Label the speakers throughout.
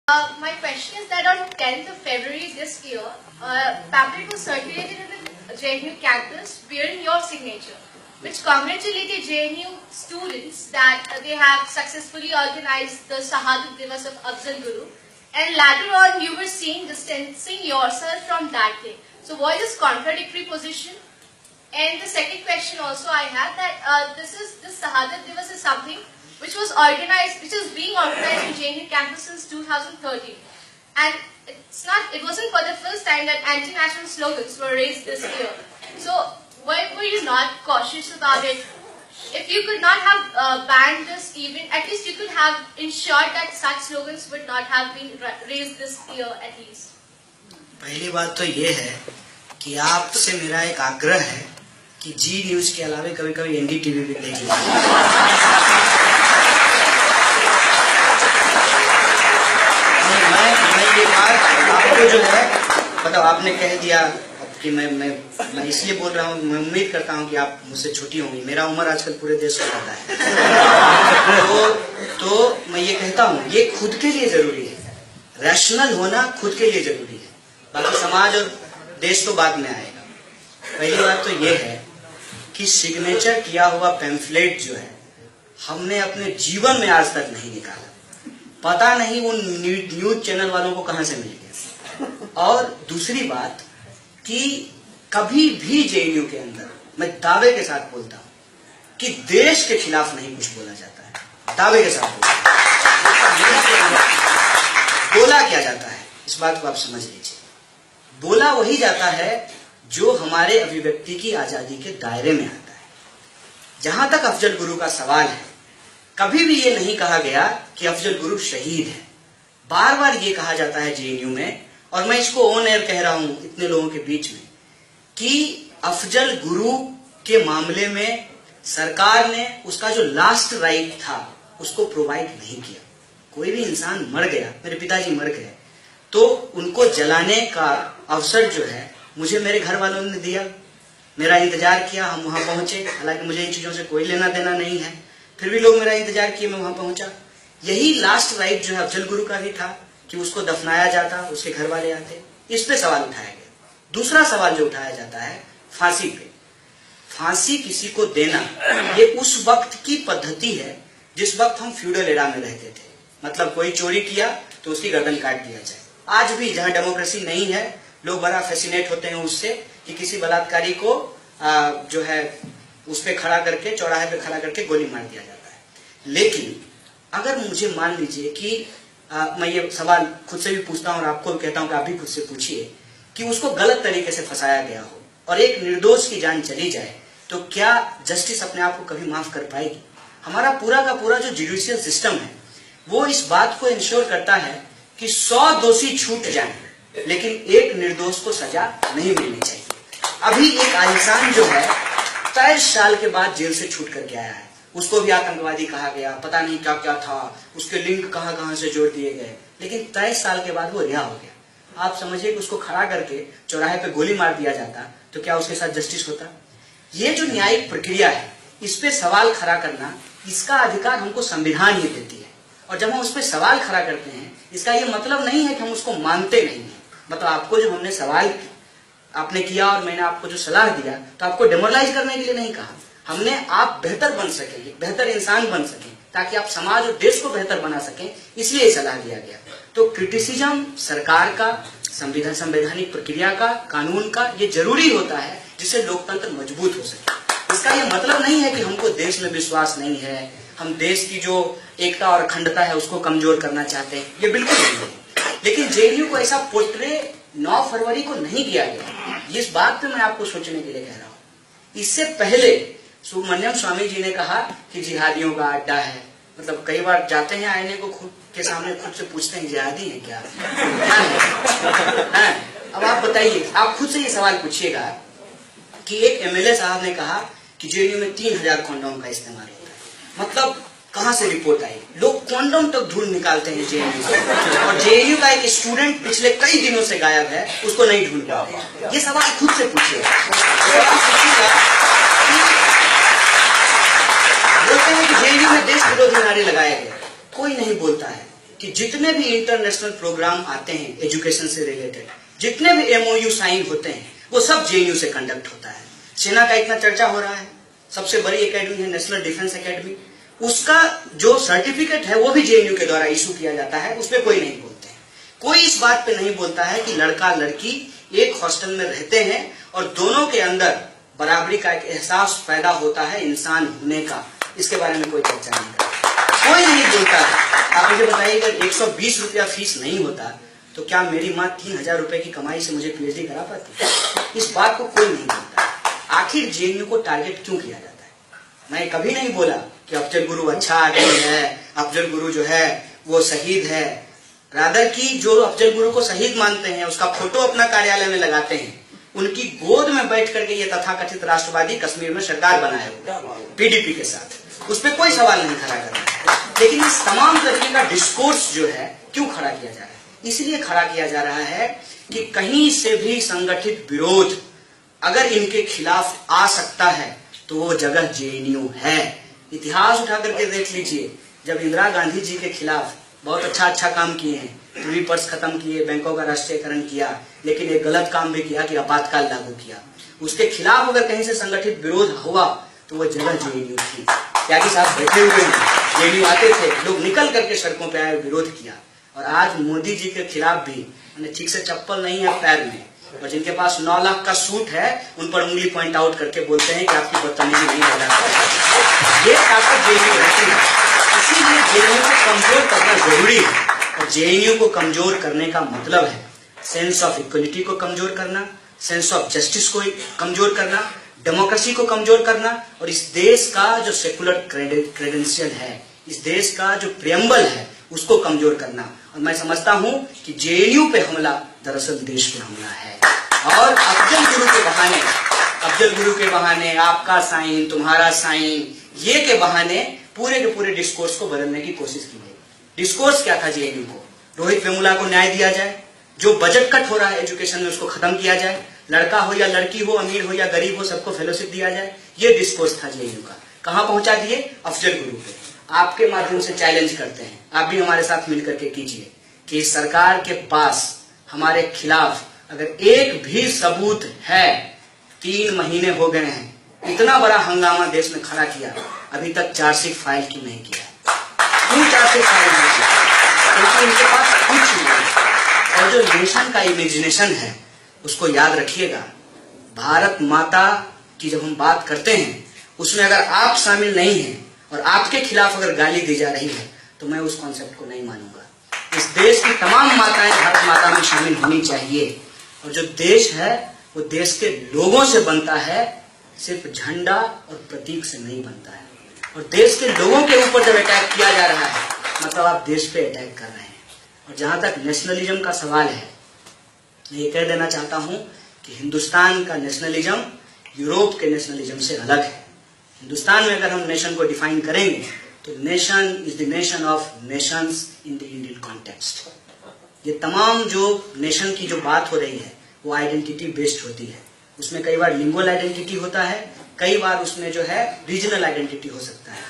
Speaker 1: My question is that on 10th of February this year, pamphlet was circulated in the JNU campus bearing your signature, which congratulated JNU students that they have successfully organized the Shahadat Divas of Afzal Guru, and later on you were seen distancing yourself from that day. So what is contradictory position? And the second question also I have that this Shahadat Divas is something which was organized, which is being organized in JNU campus since 2013, and it wasn't for the first time that anti-national slogans were raised this year. So why were you not cautious about it? If you could not have banned this event, at least you could have ensured that such slogans would not have been raised this year at least.
Speaker 2: पहली बात तो ये है कि आपसे मेरा एक आग्रह है कि जी न्यूज के अलावा कभी-कभी एनडीटीवी भी देखिए। मैं ये बात आपको जो है मतलब आपने कह दिया कि मैं इसलिए बोल रहा हूँ, मैं उम्मीद करता हूँ कि आप मुझसे छोटी होंगी। मेरा उम्र आजकल पूरे देश को पता है। तो मैं ये कहता हूँ, ये खुद के लिए जरूरी है, रैशनल होना खुद के लिए जरूरी है, बाकी समाज और देश तो बाद में आएगा। पहली बात तो ये है कि सिग्नेचर किया हुआ पैम्फलेट जो है हमने अपने जीवन में आज तक नहीं निकाला, पता नहीं उन न्यूज चैनल वालों को कहां से मिल गया। और दूसरी बात कि कभी भी जेएनयू के अंदर मैं दावे के साथ बोलता हूं कि देश के खिलाफ नहीं कुछ बोला जाता है, दावे के साथ बोला क्या जाता है, इस बात को आप समझ लीजिए। बोला वही जाता है जो हमारे अभिव्यक्ति की आजादी के दायरे में आता है। जहां तक अफजल गुरु का सवाल है, कभी भी ये नहीं कहा गया कि अफजल गुरु शहीद है। बार बार ये कहा जाता है जेएनयू में, और मैं इसको ऑन एयर कह रहा हूं इतने लोगों के बीच में, कि अफजल गुरु के मामले में सरकार ने उसका जो लास्ट राइट था उसको प्रोवाइड नहीं किया। कोई भी इंसान मर गया, मेरे पिताजी मर गए, तो उनको जलाने का अवसर जो है मुझे मेरे घर वालों ने दिया, मेरा इंतजार किया, हम वहां पहुंचे। हालांकि मुझे इन चीजों से कोई लेना देना नहीं है, फिर भी लोग मेरा इंतजार किए, मैं वहां पहुंचा। यही लास्ट राइट जो है अफजल गुरु का भी था कि उसको दफनाया जाता, उसके घर वाले आते। इस पे सवाल उठाया गया। दूसरा सवाल जो उठाया जाता है फांसी पे। फांसी किसी को देना ये उस वक्त की पद्धति है जिस वक्त हम फ्यूडल एरा में रहते थे, मतलब कोई चोरी किया तो उसकी गर्दन काट दिया जाए। आज भी जहां डेमोक्रेसी नहीं है, लोग बड़ा फैसिनेट होते हैं उससे कि किसी बलात्कारी को जो है उस पे खड़ा करके, चौराहे पे खड़ा करके गोली मार दिया जाता है। लेकिन अगर मुझे मान लीजिए कि मैं ये सवाल खुद से भी पूछता हूं और आपको भी कहता हूं कि आप भी खुद से पूछिए कि उसको गलत तरीके से फंसाया गया हो और एक निर्दोष की जान चली जाए, तो क्या जस्टिस अपने आप को कभी माफ कर पाएगी? हमारा पूरा का पूरा जो जुडिशियल सिस्टम है वो इस बात को इंश्योर करता है कि 100 दोषी छूट जाएं, लेकिन एक निर्दोष को सजा नहीं मिलनी चाहिए। अभी एक आलिशान जो है 23 साल के बाद जेल से छूट करके आया है, उसको भी आतंकवादी कहा गया, पता नहीं क्या क्या था, उसके लिंक कहां कहां से जोड़ दिए गए, लेकिन 23 साल के बाद वो रिहा हो गया। आप समझिए कि उसको खड़ा करके चौराहे पे गोली मार दिया जाता तो क्या उसके साथ जस्टिस होता? ये जो न्यायिक प्रक्रिया है, इस पे सवाल खड़ा करना, इसका अधिकार हमको संविधान ही देती है। और जब हम उस पर सवाल खड़ा करते हैं, इसका ये मतलब नहीं है कि हम उसको मानते नहीं है। मतलब आपको जब हमने सवाल आपने किया और मैंने आपको जो सलाह दिया, तो आपको डेमोरलाइज करने के लिए नहीं कहा। हमने आप बेहतर बन सके, बेहतर इंसान बन सके, ताकि आप समाज और देश को बेहतर बना सकें, इसलिए सलाह दिया गया। तो क्रिटिसिज्म सरकार का, संवैधानिक प्रक्रिया का, कानून का, ये जरूरी होता है जिससे लोकतंत्र मजबूत हो सके। इसका ये मतलब नहीं है कि हमको देश में विश्वास नहीं है, हम देश की जो एकता और अखंडता है उसको कमजोर करना चाहते हैं, ये बिल्कुल नहीं है। लेकिन जेएनयू को ऐसा पोर्ट्रे 9 फरवरी को नहीं किया गया, इस बात पे मैं आपको सोचने के लिए कह रहा हूं। इससे पहले सुब्रमण्यम स्वामी जी ने कहा कि जिहादियों का अड्डा है। मतलब कई बार जाते हैं आईने को खुद के सामने, खुद से पूछते हैं जिहादी है क्या? है। अब आप बताइए, आप खुद से ये सवाल पूछिएगा कि एक एमएलए साहब ने कहा कि जेएनयू में 3000 कॉन्डोम का इस्तेमाल होता है। मतलब कहां से रिपोर्ट आई? लोग कॉन्डोम तक ढूंढ निकालते हैं जेएनयू से, और जेएनयू का एक स्टूडेंट पिछले कई दिनों से गायब है, उसको नहीं ढूंढ पाते। ये सवाल खुद से पूछिएगा। बोलते हैं कि जेएनयू में देश विरोधी नारे लगाए गए, कोई नहीं बोलता है। कि जितने भी इंटरनेशनल प्रोग्राम आते हैं एजुकेशन से रिलेटेड, जितने भी एमओयू साइन होते हैं, वो सब जेएनयू से कंडक्ट होता है। सेना का इतना चर्चा हो रहा है, सबसे बड़ी एकेडमी है नेशनल डिफेंस एकेडमी, उसका जो सर्टिफिकेट है वो भी जेएनयू के द्वारा इशू किया जाता है। उस पर कोई नहीं बोलते हैं, कोई इस बात पे नहीं बोलता है कि लड़का लड़की एक हॉस्टल में रहते हैं और दोनों के अंदर बराबरी का एक एहसास पैदा होता है इंसान होने का। इसके बारे में कोई चर्चा नहीं करता, कोई नहीं बोलता है। आप मुझे बताइए, अगर 120 रुपया फीस नहीं होता तो क्या मेरी माँ 3000 रुपए की कमाई से मुझे पीएचडी करा पाती? इस बात को कोई नहीं बोलता। आखिर जेएनयू को टारगेट क्यों किया जाता है? मैं कभी नहीं बोला कि अफजल गुरु अच्छा आदमी है, अफजल गुरु जो है वो शहीद है। रादर की जो अफजल गुरु को शहीद मानते हैं, उसका फोटो अपना कार्यालय में लगाते हैं, उनकी गोद में बैठ करके ये तथाकथित राष्ट्रवादी कश्मीर में सरकार बनाए हुए पीडीपी के साथ, उस पर कोई सवाल नहीं खड़ा कर रहा है। लेकिन इस तमाम तरीके का डिस्कोर्स जो है क्यों खड़ा किया जा रहा है? इसलिए खड़ा किया जा रहा है कि कहीं से भी संगठित विरोध अगर इनके खिलाफ आ सकता है तो वो जगह जेएनयू है। इतिहास उठा करके देख लीजिए, जब इंदिरा गांधी जी के खिलाफ बहुत अच्छा काम किए हैं, प्रिवी पर्स खत्म किए, बैंकों का राष्ट्रीयकरण किया, लेकिन एक गलत काम भी किया कि आपातकाल लागू किया। उसके खिलाफ अगर कहीं से संगठित विरोध हुआ तो वो जगह जेएनयू थी। त्यागी साहब बैठे हुए हैं, जेएनयू आते थे, लोग निकल करके सड़कों पे आए, विरोध किया। और आज मोदी जी के खिलाफ भी ठीक से चप्पल नहीं है पैर में, और जिनके पास 9 लाख का सूट है उन पर उंगली पॉइंट आउट करके बोलते हैं कि आपकी बदतमीजी नहीं हो रहा। ये ताकत जेएनयू रहती है, इसीलिए जेएनयू को कमजोर करना जरूरी है। और जेएनयू को कमजोर करने का मतलब है सेंस ऑफ इक्वलिटी को कमजोर करना, सेंस ऑफ जस्टिस को कमजोर करना, डेमोक्रेसी को कमजोर करना, और इस देश का जो सेकुलर क्रेडेंशियल है, इस देश का जो प्रियम्बल है, उसको कमजोर करना। और मैं समझता हूं कि जेएनयू पे हमला दरअसल देश पे हमला है। और अफजल गुरु के बहाने आपका साइन, तुम्हारा साइन, ये के बहाने पूरे के पूरे डिस्कोर्स को बदलने की कोशिश की गई। डिस्कोर्स क्या था जेएनयू को? रोहित वेमुला को न्याय दिया जाए, जो बजट कट हो रहा है एजुकेशन में उसको खत्म किया जाए, लड़का हो या लड़की हो, अमीर हो या गरीब हो, सबको फेलोशिप दिया जाए। ये डिस्कोर्स था जेएनयू का। कहां पहुंचा दिए? अफजल गुरु पे। आपके माध्यम से चैलेंज करते हैं, आप भी हमारे साथ मिलकर के कीजिए कि सरकार के पास हमारे खिलाफ अगर एक भी सबूत है, 3 महीने हो गए हैं, इतना बड़ा हंगामा देश में खड़ा किया, अभी तक चार्जशीट फाइल क्यों नहीं किया? क्यों चार्जशीट फाइल नहीं किया? क्योंकि इनके पास कुछ नहीं है। और जो नेशन का इमेजिनेशन है उसको याद रखिएगा। भारत माता की जब हम बात करते हैं उसमें अगर आप शामिल नहीं हैं और आपके खिलाफ अगर गाली दी जा रही है तो मैं उस कॉन्सेप्ट को नहीं मानूंगा। इस देश की तमाम माताएं भारत माता में शामिल होनी चाहिए। और जो देश है वो देश के लोगों से बनता है, सिर्फ झंडा और प्रतीक से नहीं बनता है। और देश के लोगों के ऊपर जब अटैक किया जा रहा है मतलब आप देश पे अटैक कर रहे हैं। और जहां तक नेशनलिज्म का सवाल है, मैं ये कह देना चाहता हूं कि हिंदुस्तान का नेशनलिज्म यूरोप के नेशनलिज्म से अलग है। हिंदुस्तान में अगर हम नेशन को डिफाइन करेंगे तो nation is the nation of Nations in the Indian context. ये तमाम जो नेशन की जो बात हो रही है वो आइडेंटिटी बेस्ड होती है। उसमें कई बार लिंगुअल आइडेंटिटी होता है, कई बार उसमें जो है रीजनल आइडेंटिटी हो सकता है।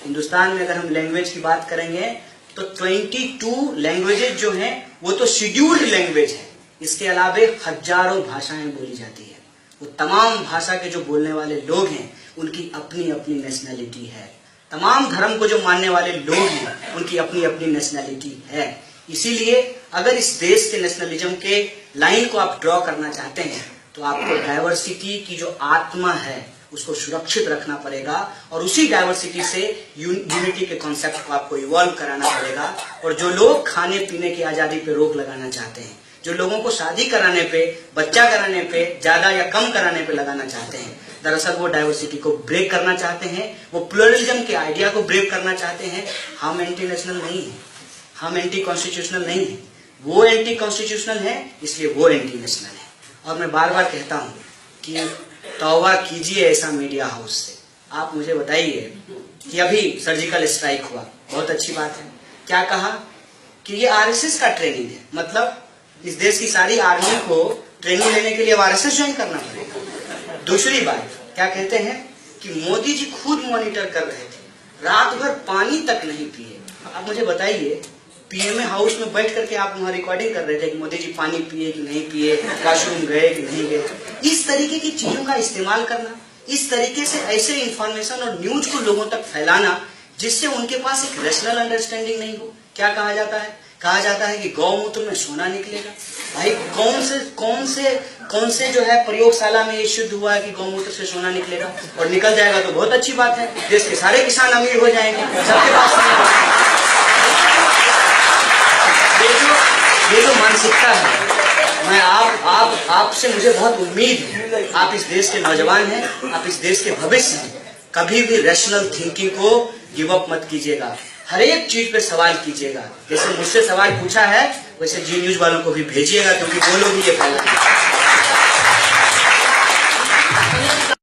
Speaker 2: हिंदुस्तान में अगर हम लैंग्वेज की बात करेंगे तो 22 लैंग्वेजेज जो हैं वो तो शेड्यूल्ड लैंग्वेज है। इसके अलावे हजारों भाषाएं बोली जाती है। वो तमाम भाषा के जो बोलने वाले लोग हैं उनकी अपनी अपनी नेशनैलिटी है। तमाम धर्म को जो मानने वाले लोग हैं उनकी अपनी अपनी नेशनैलिटी है। इसीलिए अगर इस देश के नेशनलिज्म के लाइन को आप ड्रॉ करना चाहते हैं तो आपको डाइवर्सिटी की जो आत्मा है उसको सुरक्षित रखना पड़ेगा और उसी डाइवर्सिटी से यूनिटी के कॉन्सेप्ट को आपको इवॉल्व कराना पड़ेगा। और जो लोग खाने पीने की आजादी पे रोक लगाना चाहते हैं, जो लोगों को शादी कराने पे, बच्चा कराने पे, ज्यादा या कम कराने पे लगाना चाहते हैं, दरअसल वो डाइवर्सिटी को ब्रेक करना चाहते हैं, वो प्लुरलिज्म के आइडिया को ब्रेक करना चाहते हैं। हम एंटी नेशनल नहीं है, हम एंटी कॉन्स्टिट्यूशनल नहीं है, वो एंटी कॉन्स्टिट्यूशनल है, इसलिए वो एंटी नेशनल है। और मैं बार बार कहता हूं कि तौबा कीजिए ऐसा मीडिया हाउस से। आप मुझे बताइए कि अभी सर्जिकल स्ट्राइक हुआ, बहुत अच्छी बात है। क्या कहा कि ये आरएसएस का ट्रेनिंग है, मतलब इस देश की सारी आर्मी को ट्रेनिंग लेने के लिए आरएसएस ज्वाइन करना पड़ेगा। दूसरी बात क्या कहते हैं कि मोदी जी खुद मॉनिटर कर रहे थे, रात भर पानी तक नहीं पिए। अब मुझे बताइए पीएमए हाउस में बैठ करके आप वहां रिकॉर्डिंग कर रहे थे कि मोदी जी पानी पिए कि नहीं पिए, वॉशरूम गए कि नहीं गए। इस तरीके की चीजों का इस्तेमाल करना, इस तरीके से ऐसे इंफॉर्मेशन और न्यूज को लोगों तक फैलाना जिससे उनके पास एक रैशनल अंडरस्टैंडिंग नहीं हो। क्या कहा जाता है? कहा जाता है कि गौमूत्र में सोना निकलेगा। भाई कौन से जो है प्रयोगशाला में ये सिद्ध हुआ है कि गौमूत्र से सोना निकलेगा? और निकल जाएगा तो बहुत अच्छी बात है, देश के सारे किसान अमीर हो जाएंगे, सबके पास ये जो मानसिकता है, मैं आपसे मुझे बहुत उम्मीद है। आप इस देश के नौजवान हैं, आप इस देश के भविष्य हैं। कभी भी रैशनल थिंकिंग को गिव अप मत कीजिएगा, हर एक चीज पे सवाल कीजिएगा। जैसे मुझसे सवाल पूछा है वैसे जी न्यूज वालों को भी भेजिएगा, क्योंकि वो लोग भी ये फैलाएंगे।